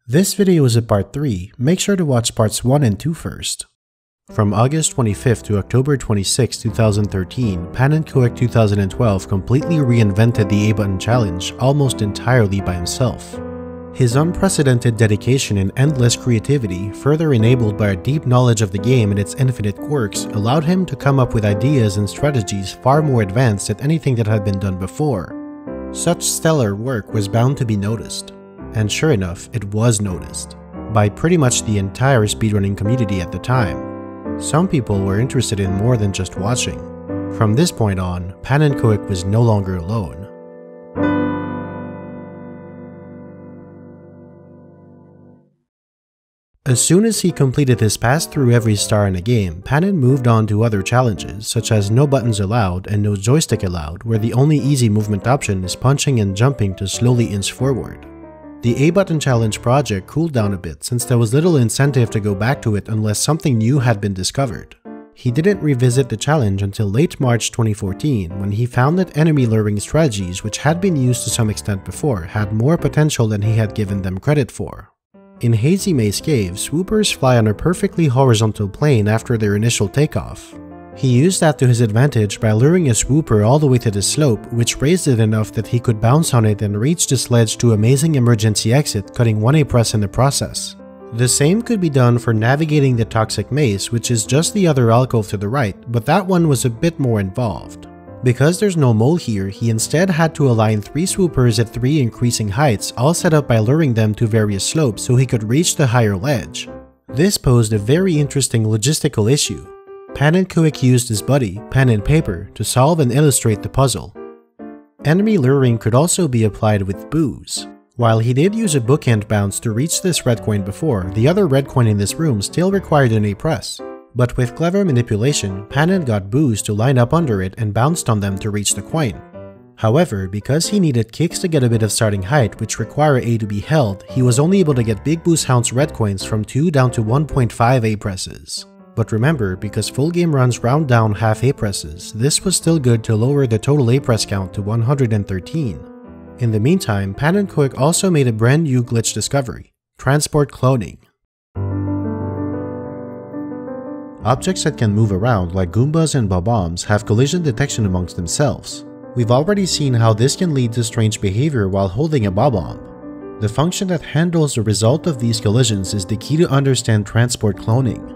This video is a part 3, make sure to watch parts 1 and 2 first. From August 25th to October 26, 2013, Pan and Koek 2012 completely reinvented the A-Button Challenge almost entirely by himself. His unprecedented dedication and endless creativity, further enabled by a deep knowledge of the game and its infinite quirks, allowed him to come up with ideas and strategies far more advanced than anything that had been done before. Such stellar work was bound to be noticed. And sure enough, it was noticed, by pretty much the entire speedrunning community at the time. Some people were interested in more than just watching. From this point on, Pan and Koek was no longer alone. As soon as he completed his pass through every star in a game, Panin moved on to other challenges, such as no buttons allowed and no joystick allowed, where the only easy movement option is punching and jumping to slowly inch forward. The A-Button Challenge project cooled down a bit since there was little incentive to go back to it unless something new had been discovered. He didn't revisit the challenge until late March 2014 when he found that enemy luring strategies, which had been used to some extent before, had more potential than he had given them credit for. In Hazy Maze Cave, swoopers fly on a perfectly horizontal plane after their initial takeoff. He used that to his advantage by luring a swooper all the way to the slope, which raised it enough that he could bounce on it and reach the sledge to amazing emergency exit, cutting one A-press in the process. The same could be done for navigating the Toxic Maze, which is just the other alcove to the right, but that one was a bit more involved. Because there's no mole here, he instead had to align 3 swoopers at 3 increasing heights, all set up by luring them to various slopes so he could reach the higher ledge. This posed a very interesting logistical issue. Pan and Koek used his buddy, pen and paper, to solve and illustrate the puzzle. Enemy luring could also be applied with booze. While he did use a bookend bounce to reach this red coin before, the other red coin in this room still required an A-press. But with clever manipulation, Panin got booze to line up under it and bounced on them to reach the coin. However, because he needed kicks to get a bit of starting height which require A to be held, he was only able to get Big Boost Hound's red coins from 2 down to 1.5 A-presses. But remember, because full game runs round down half A-presses, this was still good to lower the total A-press count to 113. In the meantime, Pan and Koek also made a brand new glitch discovery: transport cloning. Objects that can move around, like Goombas and Bob-ombs, have collision detection amongst themselves. We've already seen how this can lead to strange behavior while holding a Bob-omb. The function that handles the result of these collisions is the key to understand transport cloning.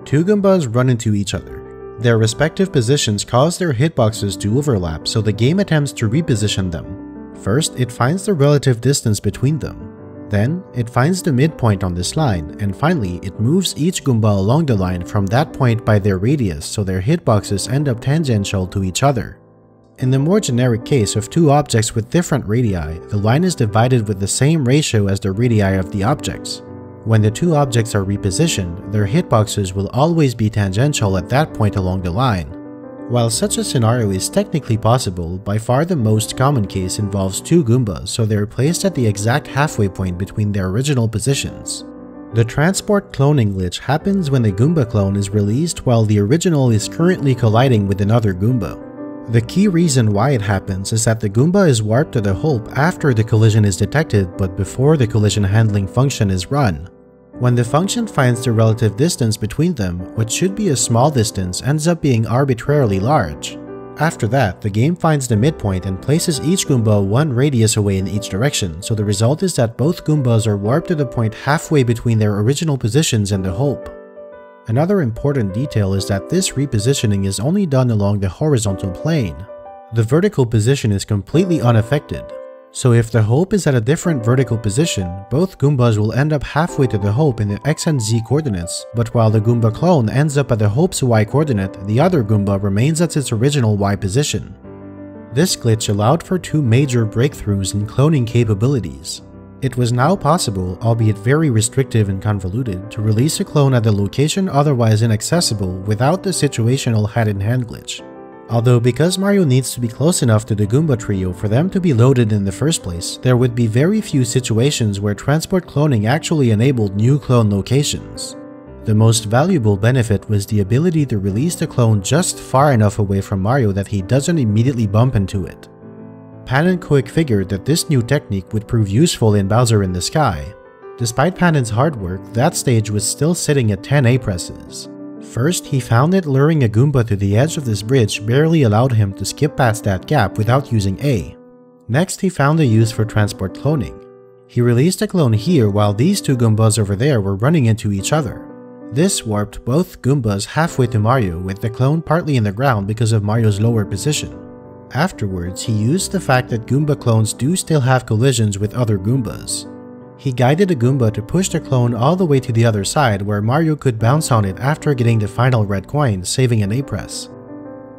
2 Goombas run into each other. Their respective positions cause their hitboxes to overlap, so the game attempts to reposition them. First, it finds the relative distance between them. Then, it finds the midpoint on this line, and finally, it moves each Goomba along the line from that point by their radius so their hitboxes end up tangential to each other. In the more generic case of 2 objects with different radii, the line is divided with the same ratio as the radii of the objects. When the 2 objects are repositioned, their hitboxes will always be tangential at that point along the line. While such a scenario is technically possible, by far the most common case involves 2 Goombas, so they are placed at the exact halfway point between their original positions. The transport cloning glitch happens when the Goomba clone is released while the original is currently colliding with another Goomba. The key reason why it happens is that the Goomba is warped to the hope after the collision is detected but before the collision handling function is run. When the function finds the relative distance between them, what should be a small distance ends up being arbitrarily large. After that, the game finds the midpoint and places each Goomba 1 radius away in each direction, so the result is that both Goombas are warped to the point halfway between their original positions and the hope. Another important detail is that this repositioning is only done along the horizontal plane. The vertical position is completely unaffected. So if the hope is at a different vertical position, both Goombas will end up halfway to the hope in the X and Z coordinates, but while the Goomba clone ends up at the hope's Y coordinate, the other Goomba remains at its original Y position. This glitch allowed for 2 major breakthroughs in cloning capabilities. It was now possible, albeit very restrictive and convoluted, to release a clone at a location otherwise inaccessible without the situational hand-in-hand glitch. Although because Mario needs to be close enough to the Goomba trio for them to be loaded in the first place, there would be very few situations where transport cloning actually enabled new clone locations. The most valuable benefit was the ability to release the clone just far enough away from Mario that he doesn't immediately bump into it. Pan and Koek figured that this new technique would prove useful in Bowser in the Sky. Despite Panon's hard work, that stage was still sitting at 10 A presses. First, he found that luring a Goomba to the edge of this bridge barely allowed him to skip past that gap without using A. Next, he found a use for transport cloning. He released a clone here while these two Goombas over there were running into each other. This warped both Goombas halfway to Mario, with the clone partly in the ground because of Mario's lower position. Afterwards, he used the fact that Goomba clones do still have collisions with other Goombas. He guided a Goomba to push the clone all the way to the other side where Mario could bounce on it after getting the final red coin, saving an A press.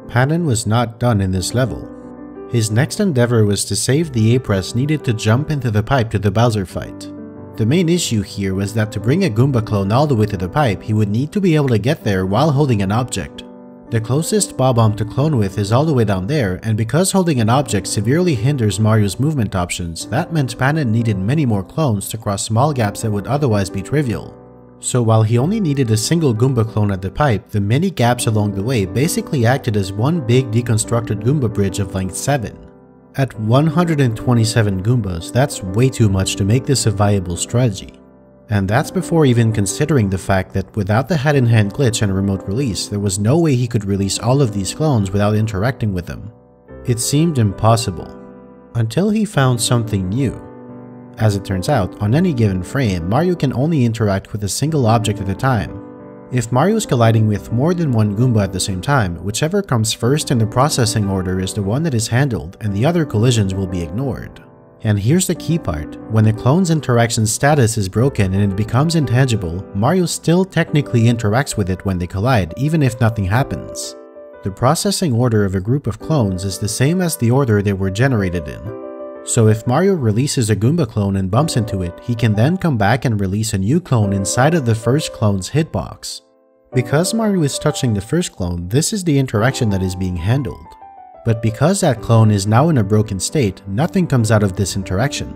Panon was not done in this level. His next endeavor was to save the A press needed to jump into the pipe to the Bowser fight. The main issue here was that to bring a Goomba clone all the way to the pipe, he would need to be able to get there while holding an object. The closest Bob-omb to clone with is all the way down there, and because holding an object severely hinders Mario's movement options, that meant Panon needed many more clones to cross small gaps that would otherwise be trivial. So while he only needed a single Goomba clone at the pipe, the many gaps along the way basically acted as one big deconstructed Goomba bridge of length 7. At 127 Goombas, that's way too much to make this a viable strategy. And that's before even considering the fact that without the hand-in-hand glitch and remote release, there was no way he could release all of these clones without interacting with them. It seemed impossible. Until he found something new. As it turns out, on any given frame, Mario can only interact with a single object at a time. If Mario is colliding with more than one Goomba at the same time, whichever comes first in the processing order is the one that is handled, and the other collisions will be ignored. And here's the key part, when the clone's interaction status is broken and it becomes intangible, Mario still technically interacts with it when they collide, even if nothing happens. The processing order of a group of clones is the same as the order they were generated in. So if Mario releases a Goomba clone and bumps into it, he can then come back and release a new clone inside of the first clone's hitbox. Because Mario is touching the first clone, this is the interaction that is being handled. But because that clone is now in a broken state, nothing comes out of this interaction.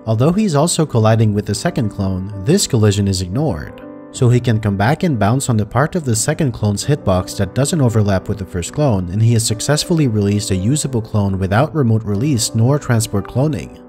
Although he's also colliding with the second clone, this collision is ignored, so he can come back and bounce on the part of the second clone's hitbox that doesn't overlap with the first clone, and he has successfully released a usable clone without remote release nor transport cloning.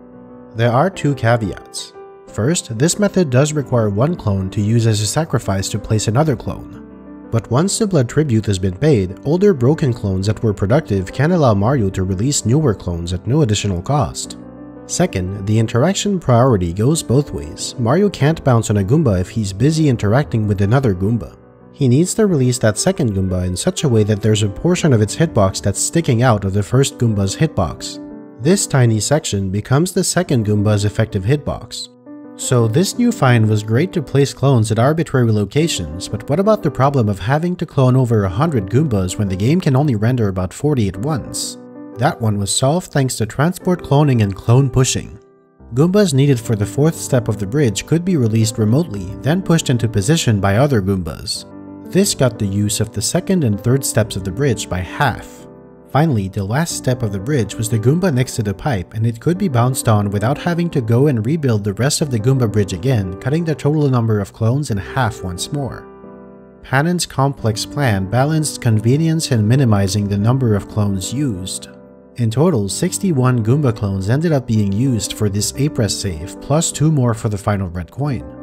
There are two caveats. First, this method does require one clone to use as a sacrifice to place another clone. But once the blood tribute has been paid, older broken clones that were productive can allow Mario to release newer clones at no additional cost. Second, the interaction priority goes both ways. Mario can't bounce on a Goomba if he's busy interacting with another Goomba. He needs to release that second Goomba in such a way that there's a portion of its hitbox that's sticking out of the first Goomba's hitbox. This tiny section becomes the second Goomba's effective hitbox. So this new find was great to place clones at arbitrary locations, but what about the problem of having to clone over 100 Goombas when the game can only render about 40 at once? That one was solved thanks to transport cloning and clone pushing. Goombas needed for the fourth step of the bridge could be released remotely, then pushed into position by other Goombas. This got the use of the second and third steps of the bridge by half. Finally, the last step of the bridge was the Goomba next to the pipe, and it could be bounced on without having to go and rebuild the rest of the Goomba bridge again, cutting the total number of clones in half once more. Panon's complex plan balanced convenience and minimizing the number of clones used. In total, 61 Goomba clones ended up being used for this A-press save, plus 2 more for the final red coin.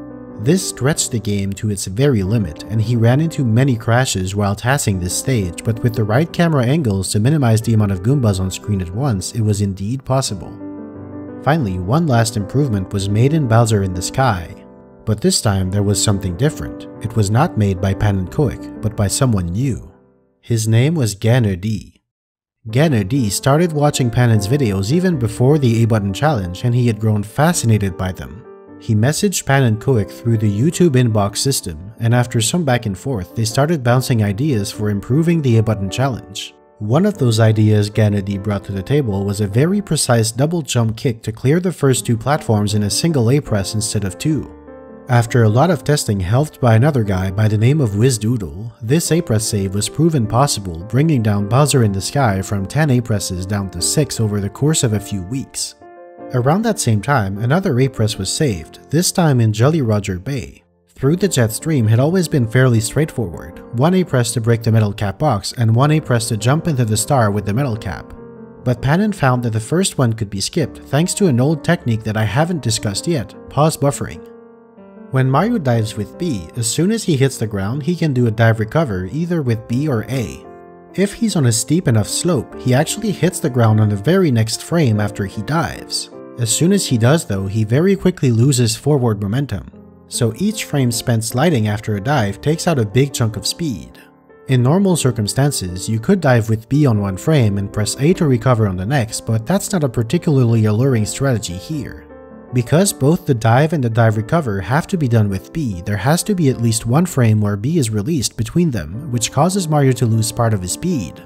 This stretched the game to its very limit, and he ran into many crashes while tassing this stage, but with the right camera angles to minimize the amount of Goombas on screen at once, it was indeed possible. Finally, one last improvement was made in Bowser in the Sky. But this time there was something different. It was not made by Panon Koik, but by someone new. His name was Ganner D. Ganner D started watching Panon's videos even before the A-button challenge, and he had grown fascinated by them. He messaged Panon Koik through the YouTube inbox system, and after some back and forth, they started bouncing ideas for improving the A-button challenge. One of those ideas Ganner D brought to the table was a very precise double jump kick to clear the first 2 platforms in a single A-press instead of 2. After a lot of testing helped by another guy by the name of WizDoodle, this A-press save was proven possible, bringing down Bowser in the Sky from 10 A-presses down to 6 over the course of a few weeks. Around that same time, another A-press was saved, this time in Jolly Roger Bay. Through the jet stream had always been fairly straightforward, 1 A-press to break the metal cap box and 1 A-press to jump into the star with the metal cap. But Panon found that the first one could be skipped thanks to an old technique that I haven't discussed yet, pause buffering. When Mario dives with B, as soon as he hits the ground, he can do a dive recover either with B or A. If he's on a steep enough slope, he actually hits the ground on the very next frame after he dives. As soon as he does though, he very quickly loses forward momentum. So each frame spent sliding after a dive takes out a big chunk of speed. In normal circumstances, you could dive with B on one frame and press A to recover on the next, but that's not a particularly alluring strategy here. Because both the dive and the dive recover have to be done with B, there has to be at least one frame where B is released between them, which causes Mario to lose part of his speed.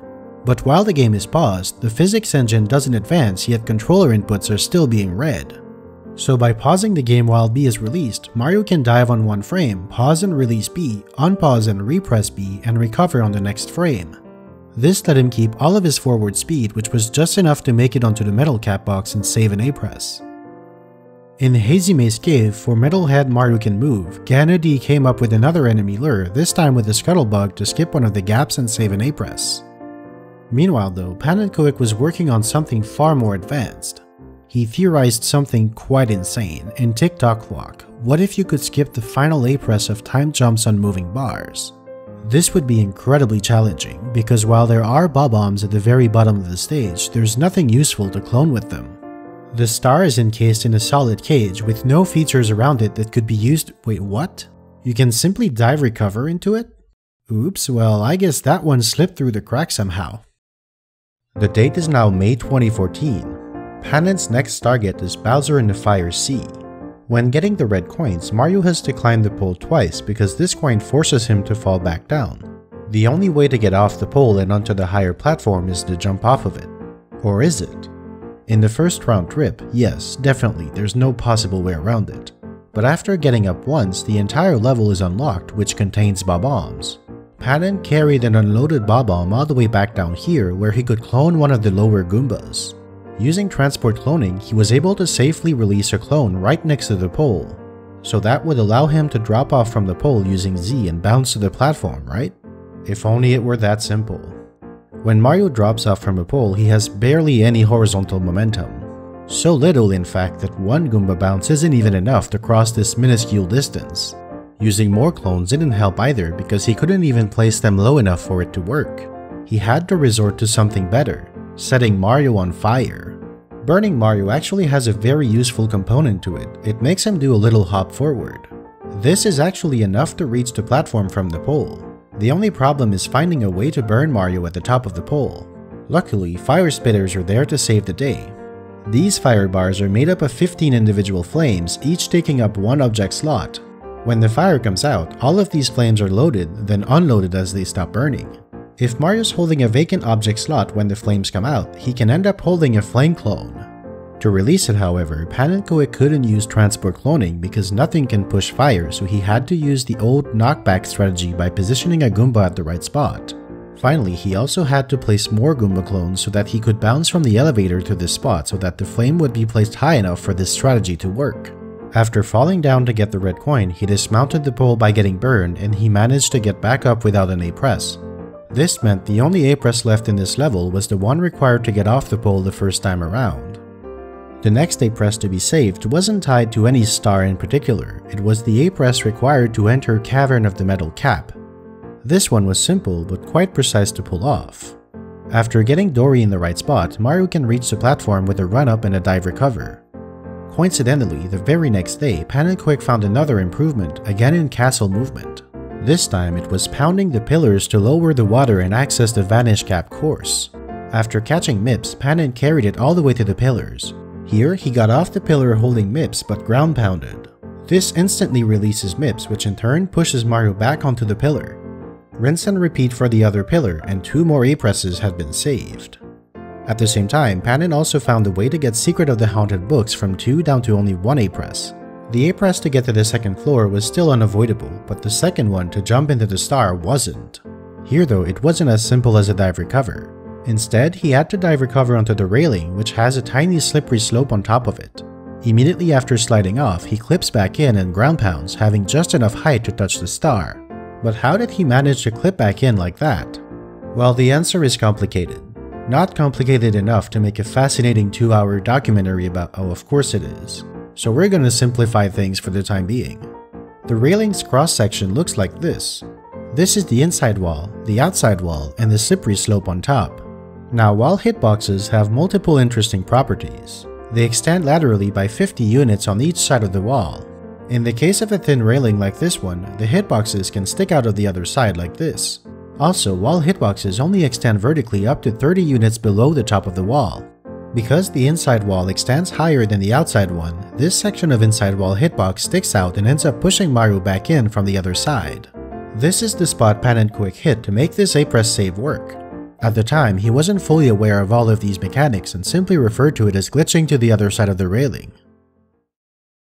But while the game is paused, the physics engine doesn't advance, yet controller inputs are still being read. So by pausing the game while B is released, Mario can dive on one frame, pause and release B, unpause and repress B, and recover on the next frame. This let him keep all of his forward speed, which was just enough to make it onto the metal cap box and save an A press. In Hazy Maze Cave, for Metal Head Mario can move, Ganon D came up with another enemy lure, this time with the Scuttlebug to skip one of the gaps and save an A press. Meanwhile though, Panenkoek was working on something far more advanced. He theorized something quite insane. In Tick-Tock Clock, what if you could skip the final A press of time jumps on moving bars? This would be incredibly challenging, because while there are Bob-ombs at the very bottom of the stage, there's nothing useful to clone with them. The star is encased in a solid cage with no features around it that could be used— wait, what? You can simply dive recover into it? Oops, well I guess that one slipped through the crack somehow. The date is now May 2014. Panen's next target is Bowser in the Fire Sea. When getting the red coins, Mario has to climb the pole twice because this coin forces him to fall back down. The only way to get off the pole and onto the higher platform is to jump off of it. Or is it? In the first round trip, yes, definitely, there's no possible way around it. But after getting up once, the entire level is unlocked, which contains Bob-ombs. Panen carried an unloaded Bob-omb all the way back down here where he could clone one of the lower Goombas. Using transport cloning, he was able to safely release a clone right next to the pole. So that would allow him to drop off from the pole using Z and bounce to the platform, right? If only it were that simple. When Mario drops off from a pole, he has barely any horizontal momentum. So little in fact that one Goomba bounce isn't even enough to cross this minuscule distance. Using more clones didn't help either because he couldn't even place them low enough for it to work. He had to resort to something better, setting Mario on fire. Burning Mario actually has a very useful component to it. It makes him do a little hop forward. This is actually enough to reach the platform from the pole. The only problem is finding a way to burn Mario at the top of the pole. Luckily, fire spitters are there to save the day. These fire bars are made up of 15 individual flames, each taking up one object slot. When the fire comes out, all of these flames are loaded, then unloaded as they stop burning. If Mario's holding a vacant object slot when the flames come out, he can end up holding a flame clone. To release it, however, Panenkoek couldn't use transport cloning because nothing can push fire, so he had to use the old knockback strategy by positioning a Goomba at the right spot. Finally, he also had to place more Goomba clones so that he could bounce from the elevator to this spot so that the flame would be placed high enough for this strategy to work. After falling down to get the red coin, he dismounted the pole by getting burned, and he managed to get back up without an A press. This meant the only A press left in this level was the one required to get off the pole the first time around. The next A press to be saved wasn't tied to any star in particular, it was the A press required to enter Cavern of the Metal Cap. This one was simple but quite precise to pull off. After getting Dory in the right spot, Mario can reach the platform with a run-up and a dive recover. Coincidentally, the very next day, Panenkoek found another improvement, again in castle movement. This time it was pounding the pillars to lower the water and access the Vanish Cap course. After catching Mips, Panen carried it all the way to the pillars. Here, he got off the pillar holding Mips but ground pounded. This instantly releases Mips, which in turn pushes Mario back onto the pillar. Rinse and repeat for the other pillar, and 2 more A presses had been saved. At the same time, Panen also found a way to get Secret of the Haunted Books from 2 down to only 1 A press. The A press to get to the second floor was still unavoidable, but the second one to jump into the star wasn't. Here though, it wasn't as simple as a dive recover. Instead, he had to dive recover onto the railing, which has a tiny slippery slope on top of it. Immediately after sliding off, he clips back in and ground pounds, having just enough height to touch the star. But how did he manage to clip back in like that? Well, the answer is complicated. Not complicated enough to make a fascinating 2-hour documentary about— oh, of course it is. So we're gonna simplify things for the time being. The railing's cross-section looks like this. This is the inside wall, the outside wall, and the slippery slope on top. Now, while hitboxes have multiple interesting properties, they extend laterally by 50 units on each side of the wall. In the case of a thin railing like this one, the hitboxes can stick out of the other side like this. Also, wall hitboxes only extend vertically up to 30 units below the top of the wall. Because the inside wall extends higher than the outside one, this section of inside wall hitbox sticks out and ends up pushing Mario back in from the other side. This is the spot Pan and Quick hit to make this A-press save work. At the time, he wasn't fully aware of all of these mechanics and simply referred to it as glitching to the other side of the railing.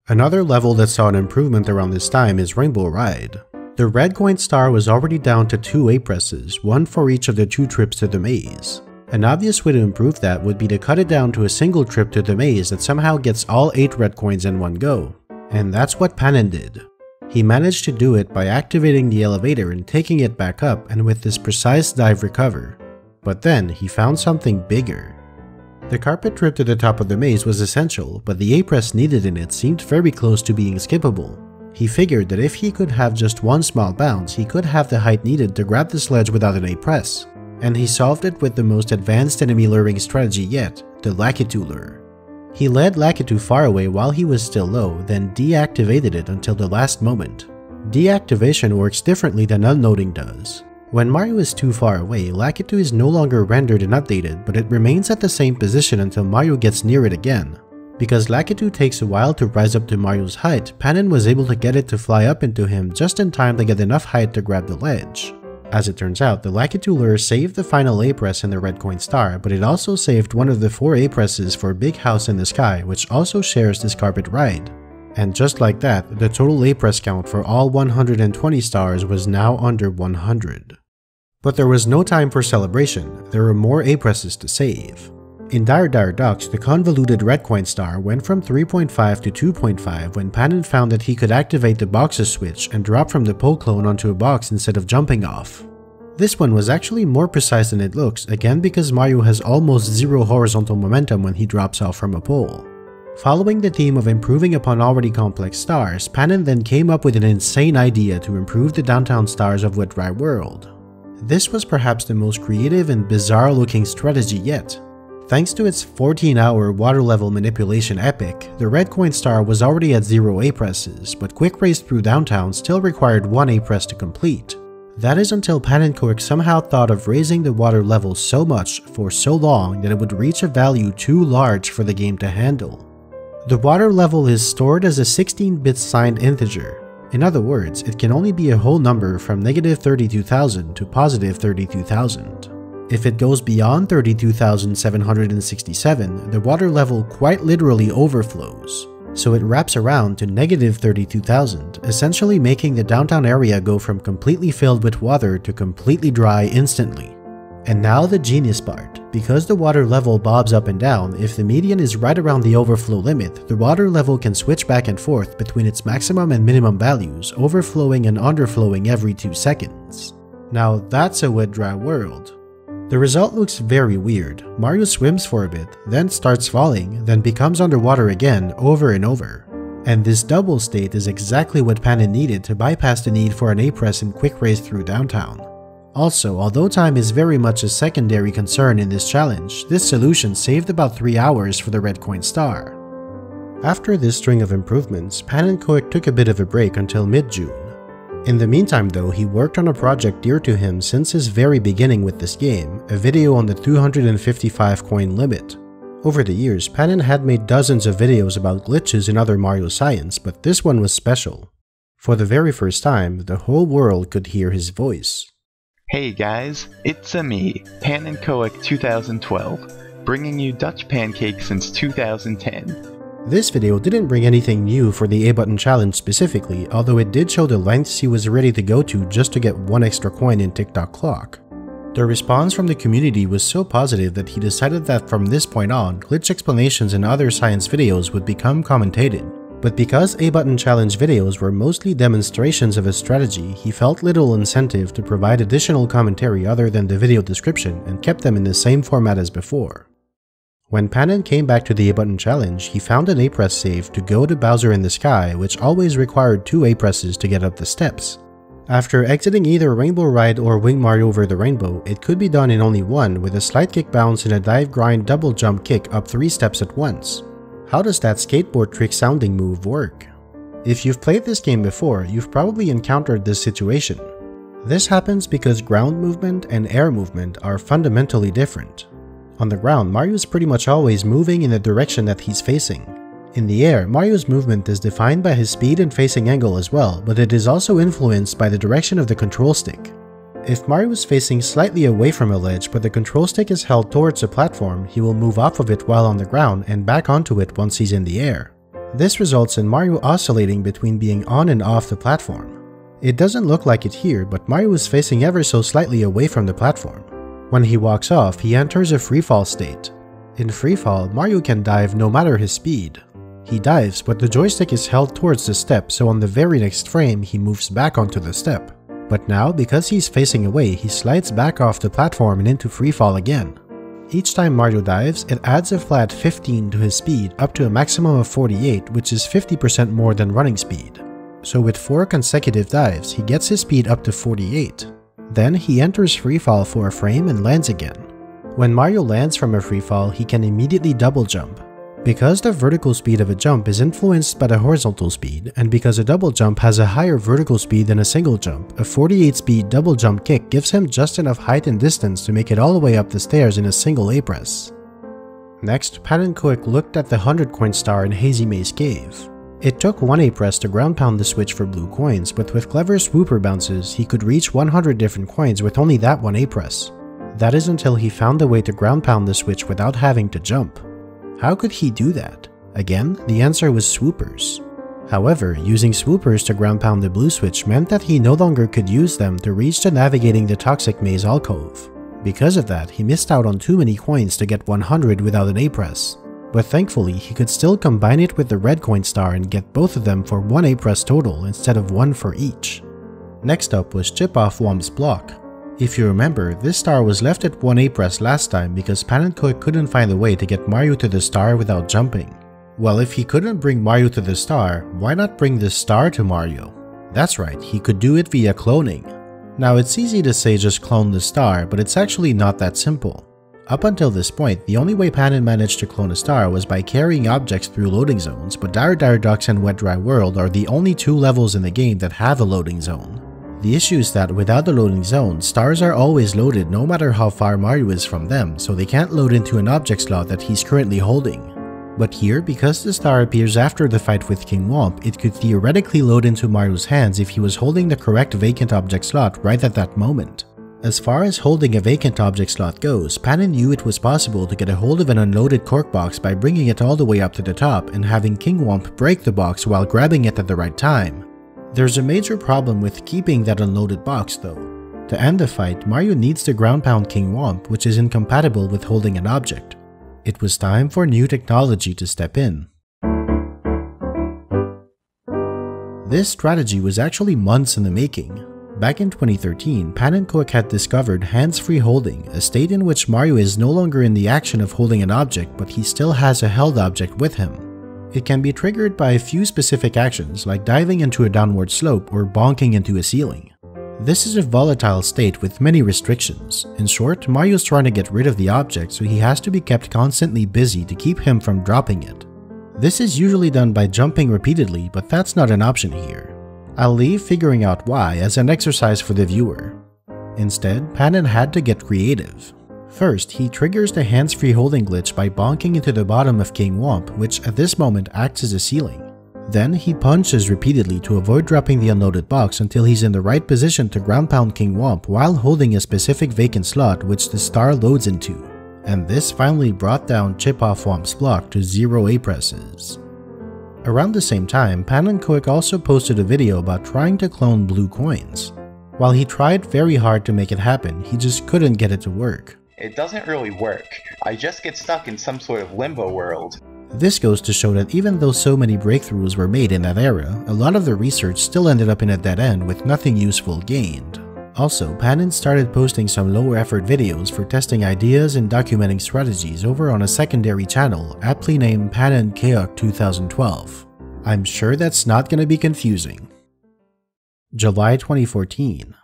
Another level that saw an improvement around this time is Rainbow Ride. The red coin star was already down to 2 A-presses, one for each of the 2 trips to the maze. An obvious way to improve that would be to cut it down to a single trip to the maze that somehow gets all 8 red coins in one go. And that's what Panin did. He managed to do it by activating the elevator and taking it back up, and with this precise dive recover. But then he found something bigger. The carpet trip to the top of the maze was essential, but the A-press needed in it seemed very close to being skippable. He figured that if he could have just one small bounce, he could have the height needed to grab the sledge without an A-press. And he solved it with the most advanced enemy luring strategy yet, the Lakitu lure. He led Lakitu far away while he was still low, then deactivated it until the last moment. Deactivation works differently than unloading does. When Mario is too far away, Lakitu is no longer rendered and updated, but it remains at the same position until Mario gets near it again. Because Lakitu takes a while to rise up to Mario's height, Panin was able to get it to fly up into him just in time to get enough height to grab the ledge. As it turns out, the Lakitu lure saved the final A-press in the red coin star, but it also saved one of the 4 A-presses for Big House in the Sky, which also shares this carpet ride. And just like that, the total A-press count for all 120 stars was now under 100. But there was no time for celebration, there were more A-presses to save. In Dire Dire Docks, the convoluted red coin star went from 3.5 to 2.5 when Panin found that he could activate the boxes switch and drop from the pole clone onto a box instead of jumping off. This one was actually more precise than it looks, again because Mario has almost zero horizontal momentum when he drops off from a pole. Following the theme of improving upon already complex stars, Panin then came up with an insane idea to improve the downtown stars of Wet Dry World. This was perhaps the most creative and bizarre looking strategy yet. Thanks to its 14-hour water level manipulation epic, the red coin star was already at 0 A-presses, but Quick Race Through Downtown still required 1 A-press to complete. That is until Pan and Quick somehow thought of raising the water level so much for so long that it would reach a value too large for the game to handle. The water level is stored as a 16-bit signed integer. In other words, it can only be a whole number from -32,000 to +32,000. If it goes beyond 32,767, the water level quite literally overflows, so it wraps around to -32,000, essentially making the downtown area go from completely filled with water to completely dry instantly. And now the genius part. Because the water level bobs up and down, if the median is right around the overflow limit, the water level can switch back and forth between its maximum and minimum values, overflowing and underflowing every 2 seconds. Now that's a Wet Dry World. The result looks very weird. Mario swims for a bit, then starts falling, then becomes underwater again over and over. And this double state is exactly what Panin needed to bypass the need for an A-press in Quick Race Through Downtown. Also, although time is very much a secondary concern in this challenge, this solution saved about 3 hours for the red coin star. After this string of improvements, Pan and Quick took a bit of a break until mid-June. In the meantime though, he worked on a project dear to him since his very beginning with this game, a video on the 255 coin limit. Over the years, Panin had made dozens of videos about glitches in other Mario science, but this one was special. For the very first time, the whole world could hear his voice. Hey guys, it's me, Pan and Coic 2012, bringing you Dutch Pancake since 2010. This video didn't bring anything new for the A-button challenge specifically, although it did show the lengths he was ready to go to just to get 1 extra coin in TikTok Clock. The response from the community was so positive that he decided that from this point on, glitch explanations in other science videos would become commentated. But because A-button challenge videos were mostly demonstrations of a strategy, he felt little incentive to provide additional commentary other than the video description and kept them in the same format as before. When Panon came back to the A button challenge, he found an A-press save to go to Bowser in the Sky, which always required 2 A-presses to get up the steps. After exiting either Rainbow Ride or Wing Mario Over the Rainbow, it could be done in only one with a slide kick bounce and a dive grind double jump kick up 3 steps at once. How does that skateboard trick sounding move work? If you've played this game before, you've probably encountered this situation. This happens because ground movement and air movement are fundamentally different. On the ground, Mario's pretty much always moving in the direction that he's facing. In the air, Mario's movement is defined by his speed and facing angle as well, but it is also influenced by the direction of the control stick. If Mario is facing slightly away from a ledge but the control stick is held towards a platform, he will move off of it while on the ground and back onto it once he's in the air. This results in Mario oscillating between being on and off the platform. It doesn't look like it here, but Mario is facing ever so slightly away from the platform. When he walks off, he enters a freefall state. In freefall, Mario can dive no matter his speed. He dives, but the joystick is held towards the step, so on the very next frame, he moves back onto the step. But now, because he's facing away, he slides back off the platform and into freefall again. Each time Mario dives, it adds a flat 15 to his speed up to a maximum of 48, which is 50% more than running speed. So with 4 consecutive dives, he gets his speed up to 48. Then he enters freefall for a frame and lands again. When Mario lands from a freefall, he can immediately double jump. Because the vertical speed of a jump is influenced by the horizontal speed, and because a double jump has a higher vertical speed than a single jump, a 48-speed double jump kick gives him just enough height and distance to make it all the way up the stairs in a single A-press. Next, Panon Koek looked at the 100-coin star in Hazy Maze Cave. It took 1 A-press to ground pound the switch for blue coins, but with clever swooper bounces, he could reach 100 different coins with only that 1 A-press. That is until he found a way to ground pound the switch without having to jump. How could he do that? Again, the answer was swoopers. However, using swoopers to ground pound the blue switch meant that he no longer could use them to reach to navigating the Toxic Maze alcove. Because of that, he missed out on too many coins to get 100 without an A-press. But thankfully, he could still combine it with the red coin star and get both of them for 1 A-press total instead of 1 for each. Next up was Chip Off Whomp's block. If you remember, this star was left at 1 A-press last time because Panon Koek couldn't find a way to get Mario to the star without jumping. Well, if he couldn't bring Mario to the star, why not bring the star to Mario? That's right, he could do it via cloning. Now it's easy to say just clone the star, but it's actually not that simple. Up until this point, the only way Panon managed to clone a star was by carrying objects through loading zones, but Dire Dire Docks and Wet Dry World are the only 2 levels in the game that have a loading zone. The issue is that without the loading zone, stars are always loaded no matter how far Mario is from them, so they can't load into an object slot that he's currently holding. But here, because the star appears after the fight with King Whomp, it could theoretically load into Mario's hands if he was holding the correct vacant object slot right at that moment. As far as holding a vacant object slot goes, Panon knew it was possible to get a hold of an unloaded cork box by bringing it all the way up to the top and having King Whomp break the box while grabbing it at the right time. There's a major problem with keeping that unloaded box though. To end the fight, Mario needs to ground pound King Whomp, which is incompatible with holding an object. It was time for new technology to step in. This strategy was actually months in the making. Back in 2013, Panon Koek had discovered hands-free holding, a state in which Mario is no longer in the action of holding an object, but he still has a held object with him. It can be triggered by a few specific actions, like diving into a downward slope or bonking into a ceiling. This is a volatile state with many restrictions. In short, Mario's trying to get rid of the object, so he has to be kept constantly busy to keep him from dropping it. This is usually done by jumping repeatedly, but that's not an option here. I'll leave figuring out why as an exercise for the viewer. Instead, Panon had to get creative. First, he triggers the hands-free holding glitch by bonking into the bottom of King Whomp, which at this moment acts as a ceiling. Then he punches repeatedly to avoid dropping the unloaded box until he's in the right position to ground pound King Whomp while holding a specific vacant slot which the star loads into. And this finally brought down Chip Off Whomp's block to 0 A-presses. Around the same time, Panon Koek also posted a video about trying to clone blue coins. While he tried very hard to make it happen, he just couldn't get it to work. It doesn't really work. I just get stuck in some sort of limbo world. This goes to show that even though so many breakthroughs were made in that era, a lot of the research still ended up in a dead end with nothing useful gained. Also, Panin started posting some lower effort videos for testing ideas and documenting strategies over on a secondary channel aptly named Panin Keok 2012. I'm sure that's not gonna be confusing. July 2014.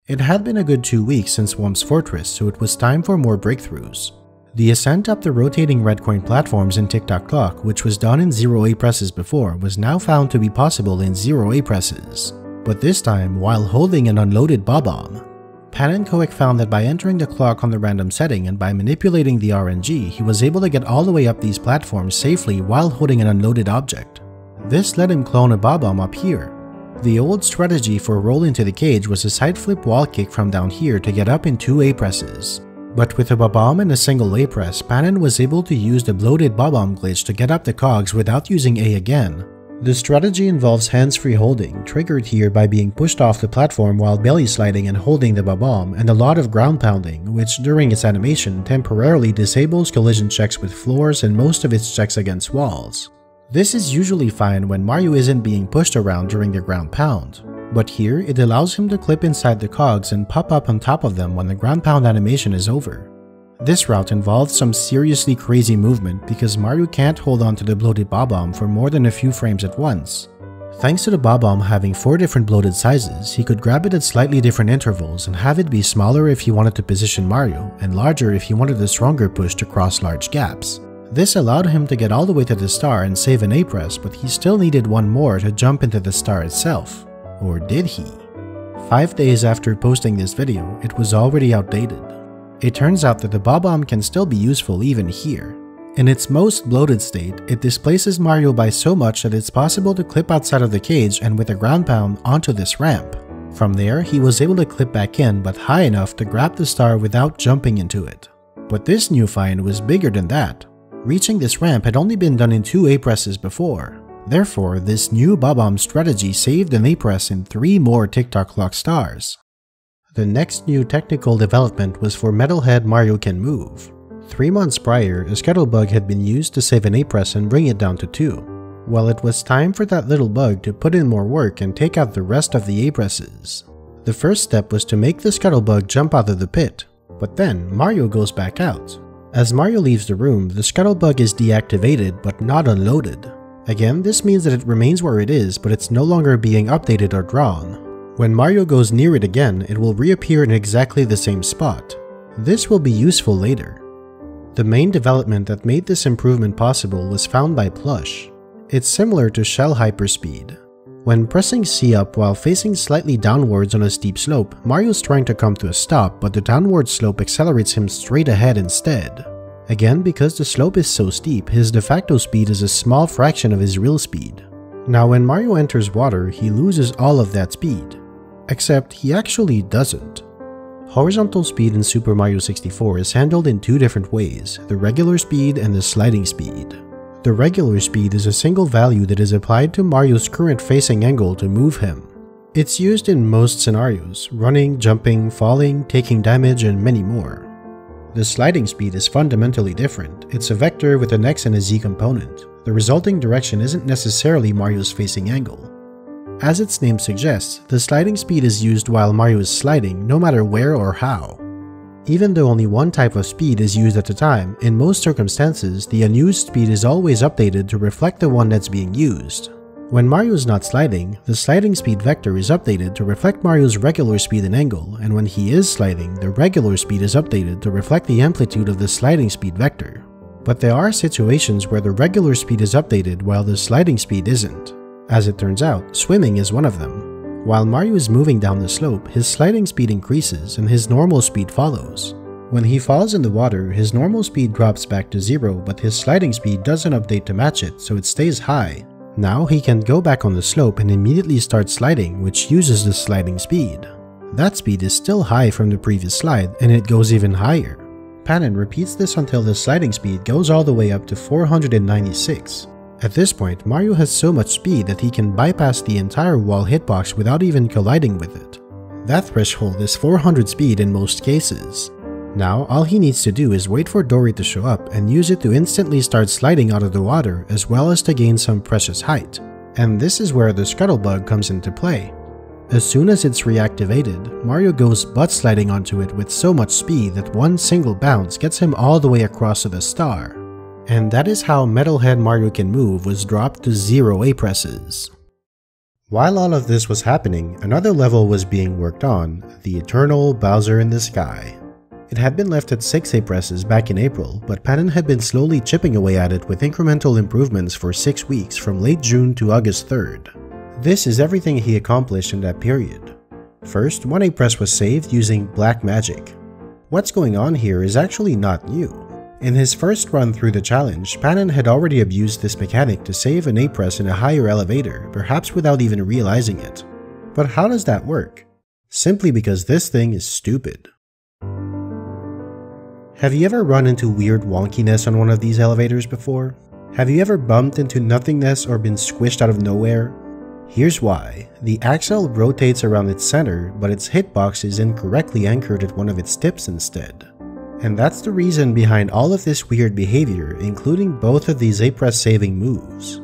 It had been a good 2 weeks since Whump's Fortress, so it was time for more breakthroughs. The ascent up the rotating Redcoin platforms in TikTok Clock, which was done in 0A presses before, was now found to be possible in 0A presses. But this time, while holding an unloaded Bob-omb. Panin Keok found that by entering the clock on the random setting and by manipulating the RNG, he was able to get all the way up these platforms safely while holding an unloaded object. This let him clone a Bob-omb up here. The old strategy for roll into the cage was a side flip wall kick from down here to get up in 2 A presses. But with a Bob-omb and a single A press, Panin was able to use the bloated Bob-omb glitch to get up the cogs without using A again. The strategy involves hands-free holding, triggered here by being pushed off the platform while belly sliding and holding the Bob-omb, and a lot of ground pounding, which during its animation temporarily disables collision checks with floors and most of its checks against walls. This is usually fine when Mario isn't being pushed around during the ground pound, but here it allows him to clip inside the cogs and pop up on top of them when the ground pound animation is over. This route involves some seriously crazy movement because Mario can't hold on to the bloated Bob-omb for more than a few frames at once. Thanks to the Bob-omb having 4 different bloated sizes, he could grab it at slightly different intervals and have it be smaller if he wanted to position Mario, and larger if he wanted a stronger push to cross large gaps. This allowed him to get all the way to the star and save an A press, but he still needed one more to jump into the star itself. Or did he? 5 days after posting this video, it was already outdated. It turns out that the Bob-omb can still be useful even here. In its most bloated state, it displaces Mario by so much that it's possible to clip outside of the cage and with a ground pound onto this ramp. From there, he was able to clip back in but high enough to grab the star without jumping into it. But this new find was bigger than that. Reaching this ramp had only been done in 2 A presses before. Therefore, this new Bob-omb strategy saved an A press in 3 more TikTok Clock stars. The next new technical development was for Metalhead Mario Can Move. 3 months prior, a scuttle bug had been used to save an A press and bring it down to 2. Well, it was time for that little bug to put in more work and take out the rest of the A presses. The first step was to make the scuttle bug jump out of the pit, but then Mario goes back out. As Mario leaves the room, the scuttle bug is deactivated but not unloaded. Again, this means that it remains where it is, but it's no longer being updated or drawn. When Mario goes near it again, it will reappear in exactly the same spot. This will be useful later. The main development that made this improvement possible was found by Plush. It's similar to Shell Hyperspeed. When pressing C up while facing slightly downwards on a steep slope, Mario's trying to come to a stop, but the downward slope accelerates him straight ahead instead. Again, because the slope is so steep, his de facto speed is a small fraction of his real speed. Now when Mario enters water, he loses all of that speed. Except he actually doesn't. Horizontal speed in Super Mario 64 is handled in 2 different ways, the regular speed and the sliding speed. The regular speed is a single value that is applied to Mario's current facing angle to move him. It's used in most scenarios, running, jumping, falling, taking damage, and many more. The sliding speed is fundamentally different. It's a vector with an X and a Z component. The resulting direction isn't necessarily Mario's facing angle. As its name suggests, the sliding speed is used while Mario is sliding, no matter where or how. Even though only one type of speed is used at a time, in most circumstances, the unused speed is always updated to reflect the one that's being used. When Mario is not sliding, the sliding speed vector is updated to reflect Mario's regular speed and angle, and when he is sliding, the regular speed is updated to reflect the amplitude of the sliding speed vector. But there are situations where the regular speed is updated while the sliding speed isn't. As it turns out, swimming is one of them. While Mario is moving down the slope, his sliding speed increases and his normal speed follows. When he falls in the water, his normal speed drops back to 0, but his sliding speed doesn't update to match it, so it stays high. Now he can go back on the slope and immediately start sliding, which uses the sliding speed. That speed is still high from the previous slide, and it goes even higher. Panin repeats this until the sliding speed goes all the way up to 496. At this point, Mario has so much speed that he can bypass the entire wall hitbox without even colliding with it. That threshold is 400 speed in most cases. Now, all he needs to do is wait for Dory to show up and use it to instantly start sliding out of the water as well as to gain some precious height. And this is where the scuttle bug comes into play. As soon as it's reactivated, Mario goes butt sliding onto it with so much speed that one single bounce gets him all the way across to the star. And that is how Metalhead Mario Can Move was dropped to 0 A presses. While all of this was happening, another level was being worked on, the Eternal Bowser in the Sky. It had been left at 6 A presses back in April, but Panon had been slowly chipping away at it with incremental improvements for 6 weeks from late June to August 3rd. This is everything he accomplished in that period. First, 1 A press was saved using Black Magic. What's going on here is actually not new. In his first run through the challenge, Panon had already abused this mechanic to save an A press in a higher elevator, perhaps without even realizing it. But how does that work? Simply because this thing is stupid. Have you ever run into weird wonkiness on one of these elevators before? Have you ever bumped into nothingness or been squished out of nowhere? Here's why. The axle rotates around its center, but its hitbox is incorrectly anchored at one of its tips instead. And that's the reason behind all of this weird behavior, including both of these A press saving moves.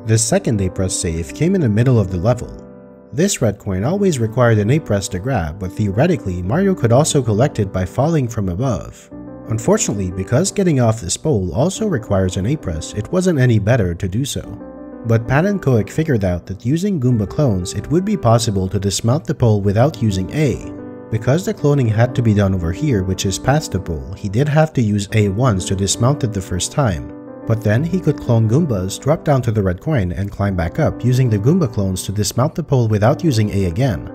The second A press save came in the middle of the level. This red coin always required an A press to grab, but theoretically Mario could also collect it by falling from above. Unfortunately, because getting off this pole also requires an A press, it wasn't any better to do so. But Panenkoek figured out that using Goomba clones, it would be possible to dismount the pole without using A. Because the cloning had to be done over here, which is past the pole, he did have to use A once to dismount it the first time. But then he could clone Goombas, drop down to the red coin, and climb back up using the Goomba clones to dismount the pole without using A again.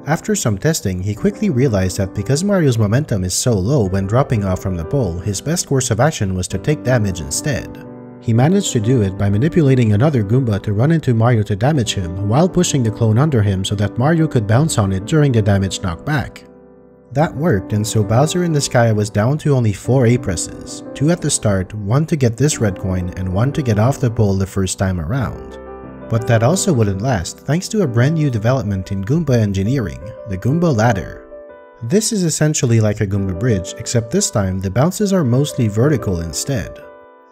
After some testing, he quickly realized that because Mario's momentum is so low when dropping off from the pole, his best course of action was to take damage instead. He managed to do it by manipulating another Goomba to run into Mario to damage him while pushing the clone under him so that Mario could bounce on it during the damage knockback. That worked, and so Bowser in the Sky was down to only 4 A presses, 2 at the start, 1 to get this red coin, and 1 to get off the pole the first time around. But that also wouldn't last thanks to a brand new development in Goomba engineering, the Goomba Ladder. This is essentially like a Goomba bridge, except this time the bounces are mostly vertical instead.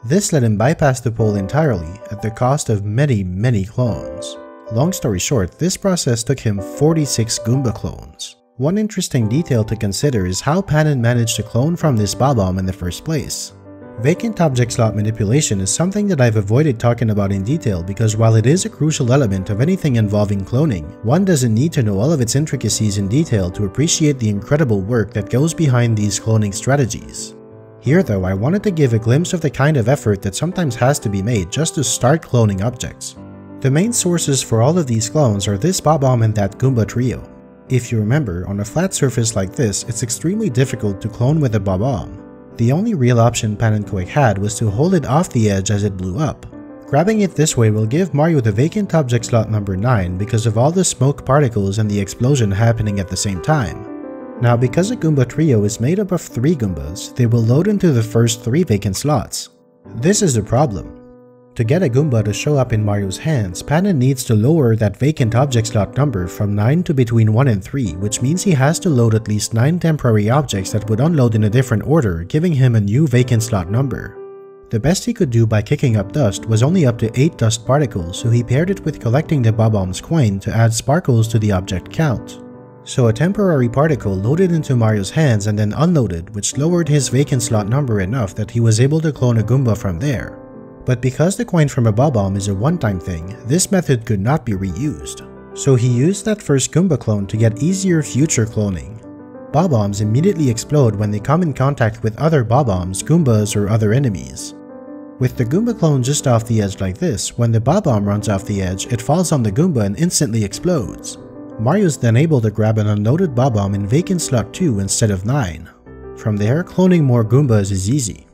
This let him bypass the pole entirely at the cost of many clones. Long story short, this process took him 46 Goomba clones. One interesting detail to consider is how Panon managed to clone from this Bob-omb in the first place. Vacant object slot manipulation is something that I've avoided talking about in detail because while it is a crucial element of anything involving cloning, one doesn't need to know all of its intricacies in detail to appreciate the incredible work that goes behind these cloning strategies. Here though, I wanted to give a glimpse of the kind of effort that sometimes has to be made just to start cloning objects. The main sources for all of these clones are this Bob-omb and that Goomba trio. If you remember, on a flat surface like this, it's extremely difficult to clone with a Bob-omb. The only real option Panenkoek had was to hold it off the edge as it blew up. Grabbing it this way will give Mario the vacant object slot number 9 because of all the smoke particles and the explosion happening at the same time. Now because a Goomba trio is made up of 3 Goombas, they will load into the first 3 vacant slots. This is the problem. To get a Goomba to show up in Mario's hands, Panon needs to lower that vacant object slot number from 9 to between 1 and 3, which means he has to load at least 9 temporary objects that would unload in a different order, giving him a new vacant slot number. The best he could do by kicking up dust was only up to 8 dust particles, so he paired it with collecting the Bob-omb's coin to add sparkles to the object count. So a temporary particle loaded into Mario's hands and then unloaded, which lowered his vacant slot number enough that he was able to clone a Goomba from there. But because the coin from a Bob-omb is a one-time thing, this method could not be reused. So he used that first Goomba clone to get easier future cloning. Bob-ombs immediately explode when they come in contact with other Bob-ombs, Goombas, or other enemies. With the Goomba clone just off the edge like this, when the Bob-omb runs off the edge, it falls on the Goomba and instantly explodes. Mario's then able to grab an unloaded Bob-omb in vacant slot 2 instead of 9. From there, cloning more Goombas is easy.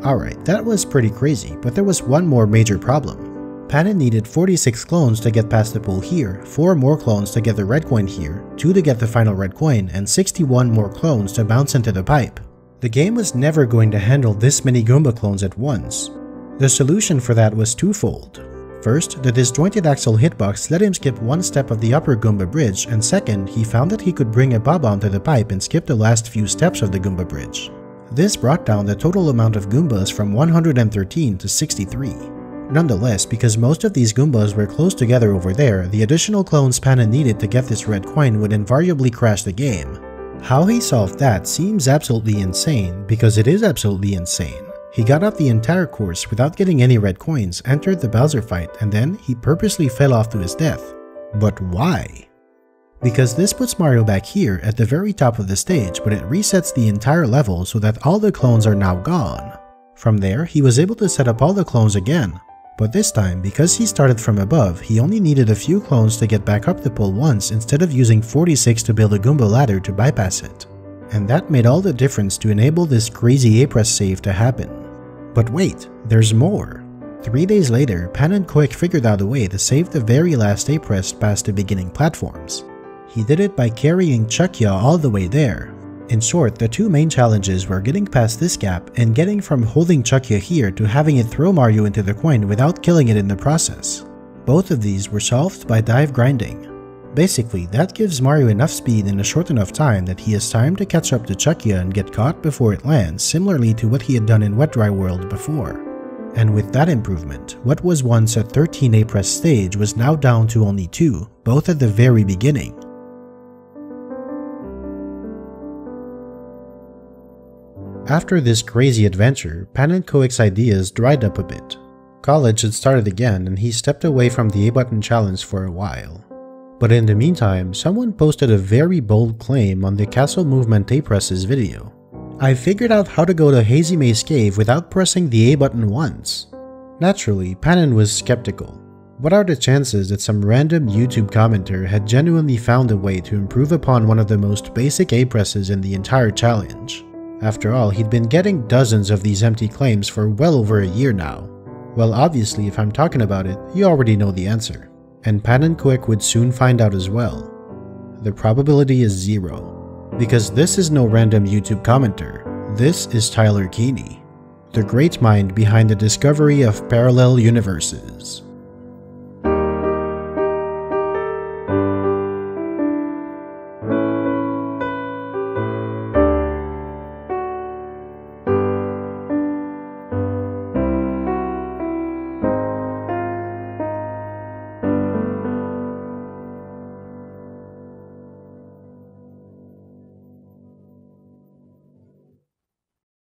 Alright, that was pretty crazy, but there was one more major problem. Panon needed 46 clones to get past the pole here, 4 more clones to get the red coin here, 2 to get the final red coin, and 61 more clones to bounce into the pipe. The game was never going to handle this many Goomba clones at once. The solution for that was twofold. First, the disjointed axle hitbox let him skip one step of the upper Goomba bridge, and second, he found that he could bring a Bob-omb to the pipe and skip the last few steps of the Goomba bridge. This brought down the total amount of Goombas from 113 to 63. Nonetheless, because most of these Goombas were close together over there, the additional clones Panon needed to get this red coin would invariably crash the game. How he solved that seems absolutely insane, because it is absolutely insane. He got up the entire course without getting any red coins, entered the Bowser fight, and then he purposely fell off to his death. But why? Because this puts Mario back here at the very top of the stage, but it resets the entire level so that all the clones are now gone. From there, he was able to set up all the clones again. But this time, because he started from above, he only needed a few clones to get back up the pole once instead of using 46 to build a Goomba ladder to bypass it. And that made all the difference to enable this crazy A-Press save to happen. But wait, there's more. 3 days later, Panon quick figured out a way to save the very last A-Press past the beginning platforms. He did it by carrying Chuckya all the way there. In short, the two main challenges were getting past this gap and getting from holding Chuckya here to having it throw Mario into the coin without killing it in the process. Both of these were solved by dive grinding. Basically, that gives Mario enough speed in a short enough time that he has time to catch up to Chuckya and get caught before it lands, similarly to what he had done in Wet Dry World before. And with that improvement, what was once a 13 A-Press stage was now down to only 2, both at the very beginning. After this crazy adventure, Panon Koek's ideas dried up a bit. College had started again and he stepped away from the A-Button challenge for a while. But in the meantime, someone posted a very bold claim on the Castle Movement A-Presses video. I figured out how to go to Hazy Maze Cave without pressing the A-Button once. Naturally, Panon was skeptical. What are the chances that some random YouTube commenter had genuinely found a way to improve upon one of the most basic A-Presses in the entire challenge? After all, he'd been getting dozens of these empty claims for well over a year now. Well, obviously, if I'm talking about it, you already know the answer. And Panon Koek would soon find out as well. The probability is 0. Because this is no random YouTube commenter. This is Tyler Keeney, the great mind behind the discovery of parallel universes.